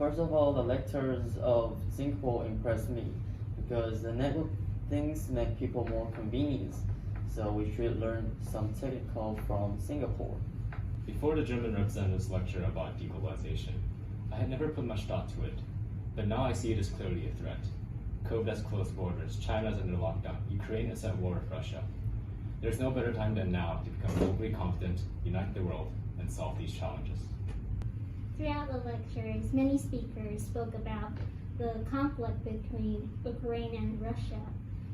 First of all, the lectures of Singapore impressed me because the network things make people more convenient. So we should learn some technical from Singapore. Before the German representative's lecture about deglobalization, I had never put much thought to it, but now I see it as clearly a threat. COVID has closed borders, China is under lockdown, Ukraine is at war with Russia. There's no better time than now to become globally competent, unite the world, and solve these challenges. Throughout the lectures, many speakers spoke about the conflict between Ukraine and Russia.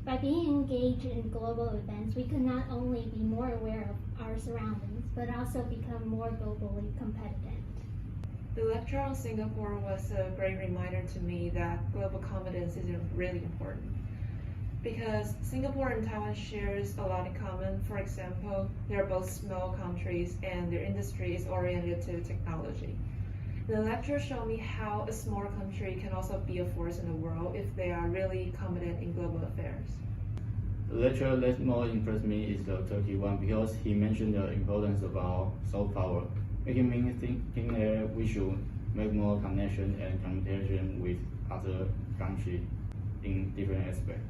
By being engaged in global events, we could not only be more aware of our surroundings, but also become more globally competent. The lecture on Singapore was a great reminder to me that global competence is really important. Because Singapore and Taiwan shares a lot in common. For example, they are both small countries and their industry is oriented to technology. The lecture showed me how a small country can also be a force in the world if they are really competent in global affairs. The lecture that more impressed me is the Turkey one because he mentioned the importance about soft power, making me think that we should make more connection and communication with other countries in different aspects.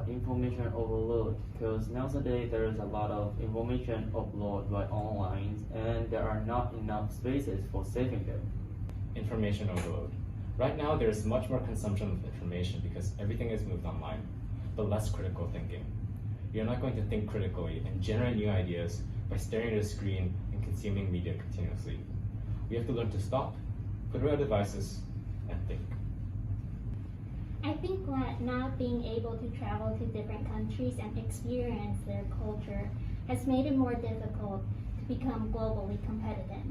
Information overload, because nowadays there is a lot of information uploaded by online and there are not enough spaces for saving them. Information overload. Right now there is much more consumption of information because everything is moved online, but less critical thinking. You're not going to think critically and generate new ideas by staring at a screen and consuming media continuously. We have to learn to stop, put away our devices, and think. I think that not being able to travel to different countries and experience their culture has made it more difficult to become globally competitive.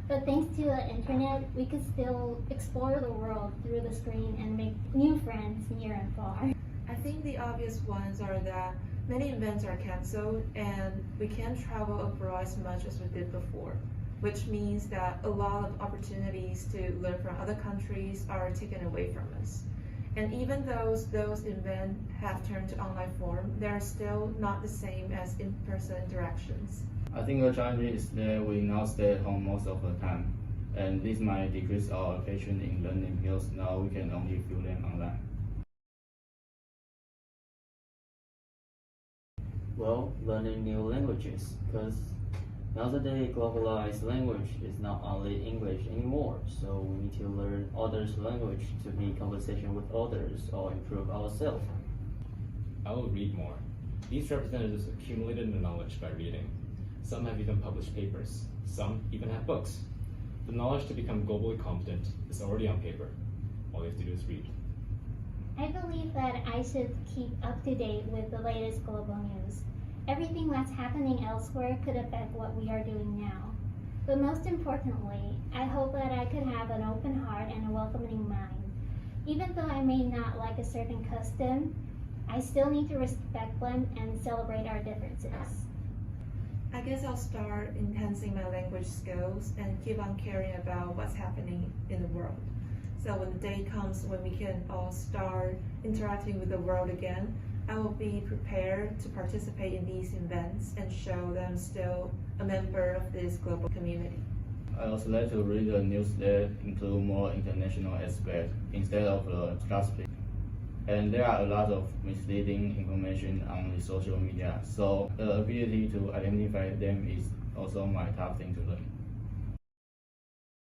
But thanks to the internet, we could still explore the world through the screen and make new friends near and far. I think the obvious ones are that many events are canceled and we can't travel abroad as much as we did before, which means that a lot of opportunities to learn from other countries are taken away from us. And even though those events have turned to online form, they are still not the same as in-person interactions. I think the challenge is that we now stay at home most of the time, and this might decrease our passion in learning because now we can only view them online. Well, learning new languages, because nowadays globalized language is not only English anymore, so we need to learn others' language to be in conversation with others or improve ourselves. I will read more. These representatives accumulated the knowledge by reading. Some have even published papers. Some even have books. The knowledge to become globally competent is already on paper. All you have to do is read. I believe that I should keep up to date with the latest global news. Everything that's happening elsewhere could affect what we are doing now. But most importantly, I hope that I could have an open heart and a welcoming mind. Even though I may not like a certain custom, I still need to respect them and celebrate our differences. I guess I'll start enhancing my language skills and keep on caring about what's happening in the world. So when the day comes when we can all start interacting with the world again, I will be prepared to participate in these events and show that I'm still a member of this global community. I also like to read the news that include more international aspects instead of the classic. And there are a lot of misleading information on the social media, so the ability to identify them is also my top thing to learn.